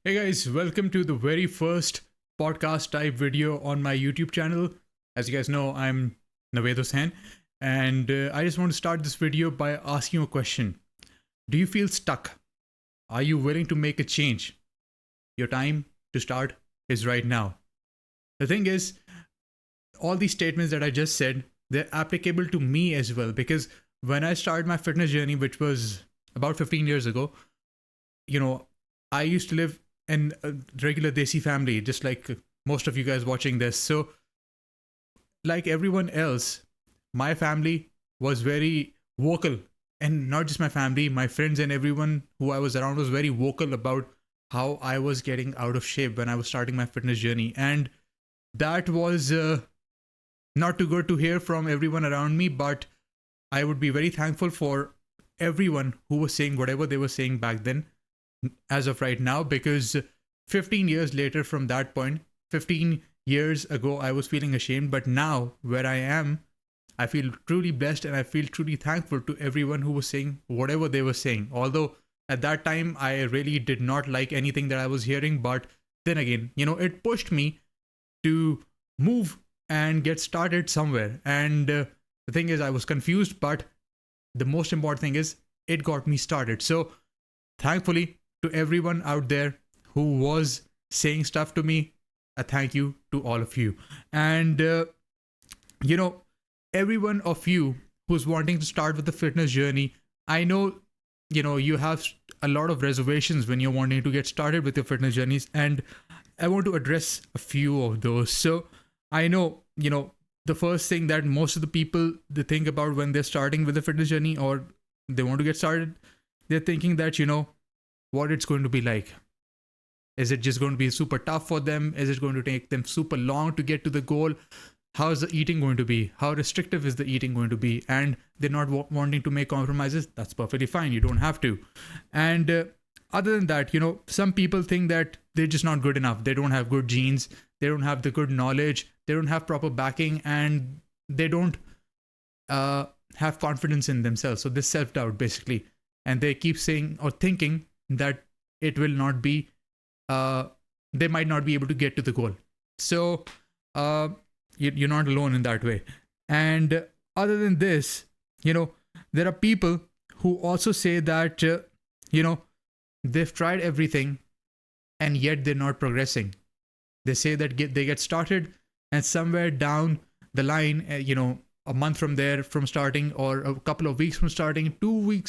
Hey guys, welcome to the very first podcast type video on my YouTube channel. As you guys know, I'm Naved Hussain, and I just want to start this video by asking you a question. Do you feel stuck? Are you willing to make a change? Your time to start is right now. The thing is, all these statements that I just said, they're applicable to me as well because when I started my fitness journey, which was about 15 years ago, you know, I used to live in a regular Desi family, just like most of you guys watching this. So, like everyone else, my family was very vocal. And not just my family, my friends and everyone who I was around was very vocal about how I was getting out of shape when I was starting my fitness journey. And that was not too good to hear from everyone around me, but I would be very thankful for everyone who was saying whatever they were saying back then as of right now, because 15 years later from that point, 15 years ago, I was feeling ashamed. But now, where I am, I feel truly blessed and I feel truly thankful to everyone who was saying whatever they were saying. Although at that time, I really did not like anything that I was hearing. But then again, it pushed me to move and get started somewhere. And the thing is, I was confused, but the most important thing is it got me started. So thankfully, to everyone out there who was saying stuff to me, a thank you to all of you. And, every one of you who's wanting to start with the fitness journey, I know, you have a lot of reservations when you're wanting to get started with your fitness journeys. And I want to address a few of those. So I know, the first thing that most of the people they think about when they're starting with the fitness journey or they want to get started, they're thinking that, what it's going to be like. Is it just going to be super tough for them? Is it going to take them super long to get to the goal? How is the eating going to be? How restrictive is the eating going to be? And they're not wanting to make compromises. That's perfectly fine. You don't have to. And other than that, some people think that they're just not good enough. They don't have good genes. They don't have the good knowledge. They don't have proper backing. And they don't have confidence in themselves. So this self-doubt basically. And they keep saying or thinking that it will not be, they might not be able to get to the goal. So you're not alone in that way. And other than this, there are people who also say that, they've tried everything and yet they're not progressing. They say that they get started and somewhere down the line, a month from there from starting or a couple of weeks from starting, 2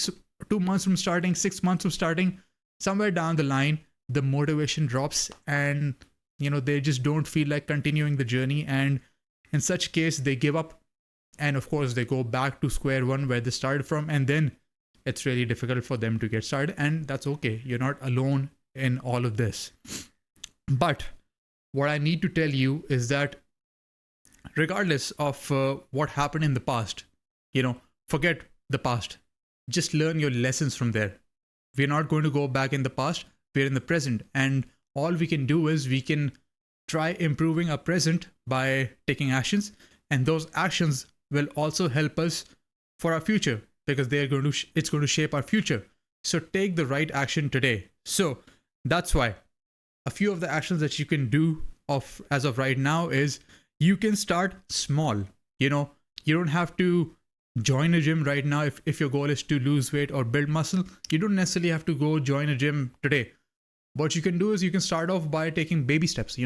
months from starting, 6 months from starting, somewhere down the line, the motivation drops and, they just don't feel like continuing the journey. And in such case, they give up. And of course, they go back to square one where they started from. And then it's really difficult for them to get started. And that's okay. You're not alone in all of this. But what I need to tell you is that regardless of what happened in the past, forget the past. Just learn your lessons from there. We're not going to go back in the past. We're in the present. And all we can do is we can try improving our present by taking actions. And those actions will also help us for our future because it's going to shape our future. So take the right action today. So that's why a few of the actions that you can do as of right now is you can start small. You don't have to join a gym right now. If your goal is to lose weight or build muscle, you don't necessarily have to go join a gym today. What you can do is you can start off by taking baby steps,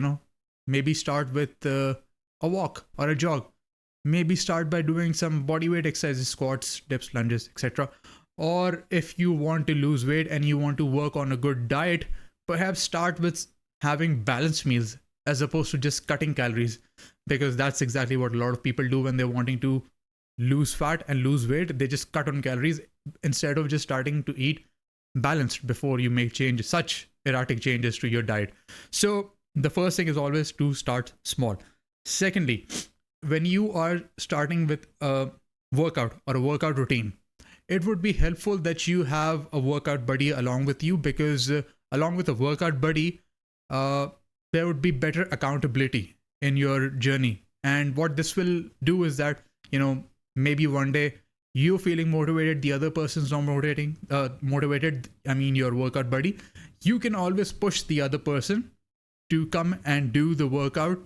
maybe start with a walk or a jog. Maybe start by doing some body weight exercises, squats, dips, lunges, etc. Or if you want to lose weight and you want to work on a good diet, perhaps start with having balanced meals as opposed to just cutting calories, because that's exactly what a lot of people do when they're wanting to lose fat and lose weight. They just cut on calories instead of just starting to eat balanced before you make such erratic changes to your diet. So the first thing is always to start small. Secondly, when you are starting with a workout or a workout routine, it would be helpful that you have a workout buddy along with you, because along with a workout buddy, there would be better accountability in your journey. And what this will do is that, maybe one day you feeling motivated, the other person's not motivated, I mean your workout buddy, you can always push the other person to come and do the workout.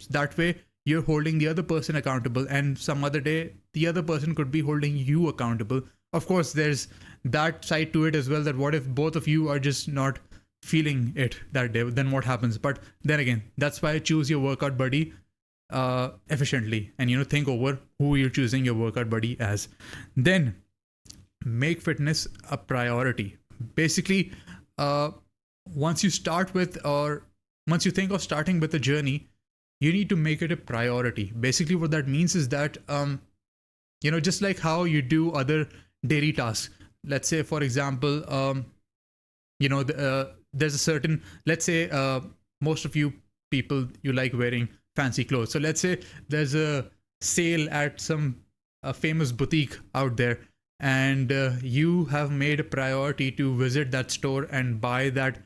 That way you're holding the other person accountable, and some other day the other person could be holding you accountable. Of course, there's that side to it as well, that what if both of you are just not feeling it that day, then what happens? But then again, that's why choose your workout buddy efficiently, and think over who you're choosing your workout buddy as. Then make fitness a priority. Basically, once you start with, or once you think of starting with a journey, you need to make it a priority. Basically what that means is that just like how you do other daily tasks. Let's say, for example, there's a certain, let's say, most of you people, you like wearing fancy clothes. So let's say there's a sale at some famous boutique out there, and you have made a priority to visit that store and buy that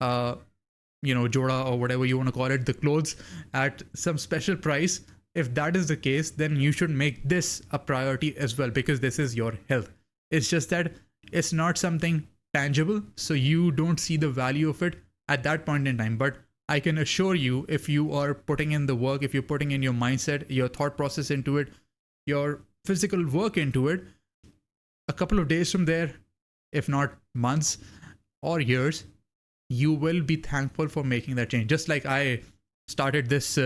joda or whatever you want to call it, the clothes, at some special price. If that is the case, then you should make this a priority as well, because this is your health. It's just that it's not something tangible, so you don't see the value of it at that point in time. But I can assure you, if you are putting in the work, if you're putting in your mindset, your thought process into it, your physical work into it, a couple of days from there, if not months or years, you will be thankful for making that change. Just like I started this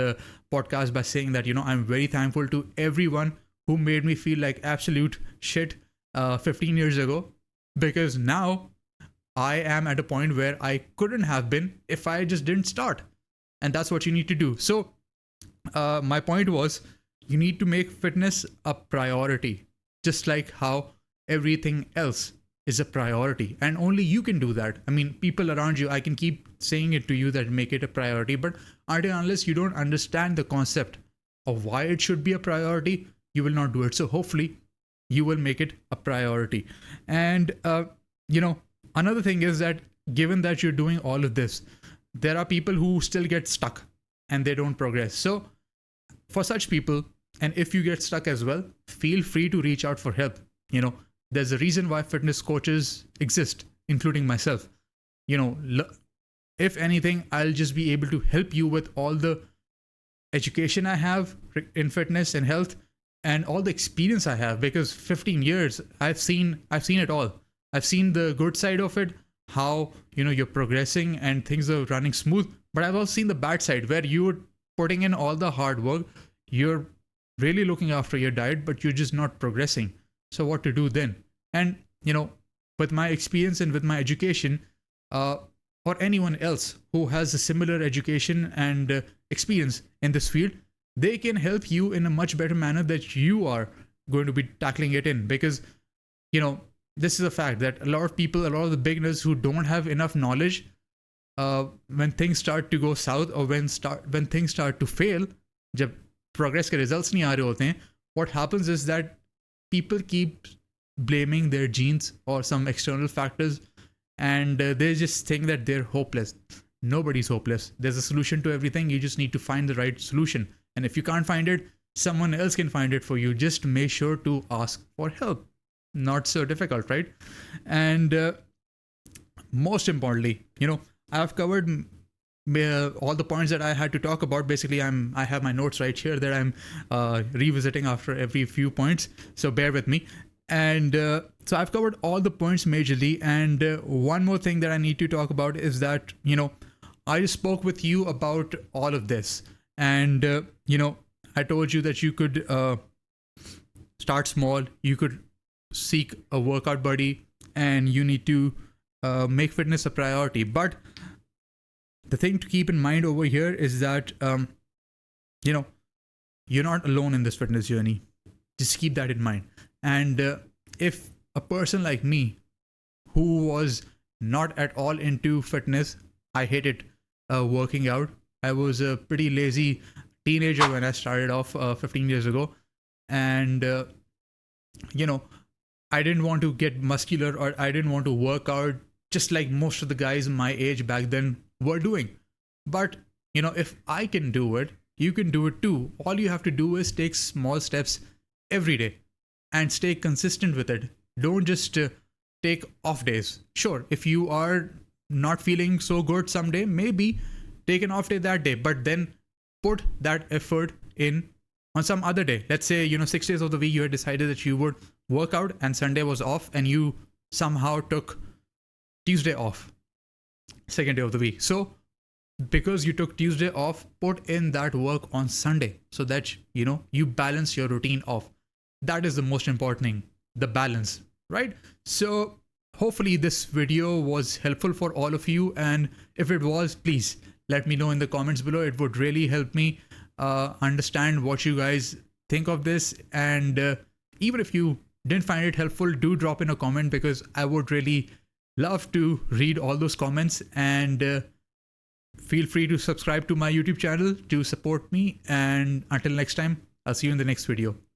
podcast by saying that, I'm very thankful to everyone who made me feel like absolute shit 15 years ago, because now I am at a point where I couldn't have been if I just didn't start. And that's what you need to do. So my point was, you need to make fitness a priority, just like how everything else is a priority, and only you can do that. I mean, people around you, I can keep saying it to you that make it a priority, but until unless you don't understand the concept of why it should be a priority, you will not do it. So hopefully you will make it a priority. And another thing is that, given that you're doing all of this, there are people who still get stuck and they don't progress. So for such people, and if you get stuck as well, feel free to reach out for help. There's a reason why fitness coaches exist, including myself. If anything, I'll just be able to help you with all the education I have in fitness and health, and all the experience I have, because 15 years, I've seen it all. I've seen the good side of it, how you're progressing and things are running smooth. But I've also seen the bad side, where you're putting in all the hard work, you're really looking after your diet, but you're just not progressing. So what to do then? And with my experience and with my education, or anyone else who has a similar education and experience in this field, they can help you in a much better manner that you are going to be tackling it in. Because this is a fact that a lot of people, a lot of the beginners who don't have enough knowledge, when things start to go south, or when things start to fail, जब progress के results नहीं आ रहे होते हैं, what happens is that people keep blaming their genes or some external factors, and they just think that they're hopeless. Nobody's hopeless. There's a solution to everything. You just need to find the right solution. And if you can't find it, someone else can find it for you. Just make sure to ask for help. Not so difficult, right? And most importantly, I've covered all the points that I had to talk about. Basically, I have my notes right here that I'm revisiting after every few points, so bear with me. And so I've covered all the points majorly. And one more thing that I need to talk about is that I spoke with you about all of this, and I told you that you could start small, you could seek a workout buddy, and you need to make fitness a priority. But the thing to keep in mind over here is that, you're not alone in this fitness journey. Just keep that in mind. And if a person like me, who was not at all into fitness, I hated working out. I was a pretty lazy teenager when I started off 15 years ago. And, I didn't want to get muscular, or I didn't want to work out just like most of the guys my age back then were doing. But if I can do it, you can do it too. All you have to do is take small steps every day. and stay consistent with it. Don't just take off days. Sure, if you are not feeling so good someday, maybe take an off day that day, but then put that effort in on some other day. Let's say, 6 days of the week you had decided that you would work out and Sunday was off, and you somehow took Tuesday off, second day of the week. So because you took Tuesday off, put in that work on Sunday so that you balance your routine off. That is the most important thing, the balance, right? So hopefully this video was helpful for all of you, and if it was, please let me know in the comments below. It would really help me understand what you guys think of this. And even if you didn't find it helpful, do drop in a comment, because I would really love to read all those comments. And feel free to subscribe to my YouTube channel to support me. And until next time, I'll see you in the next video.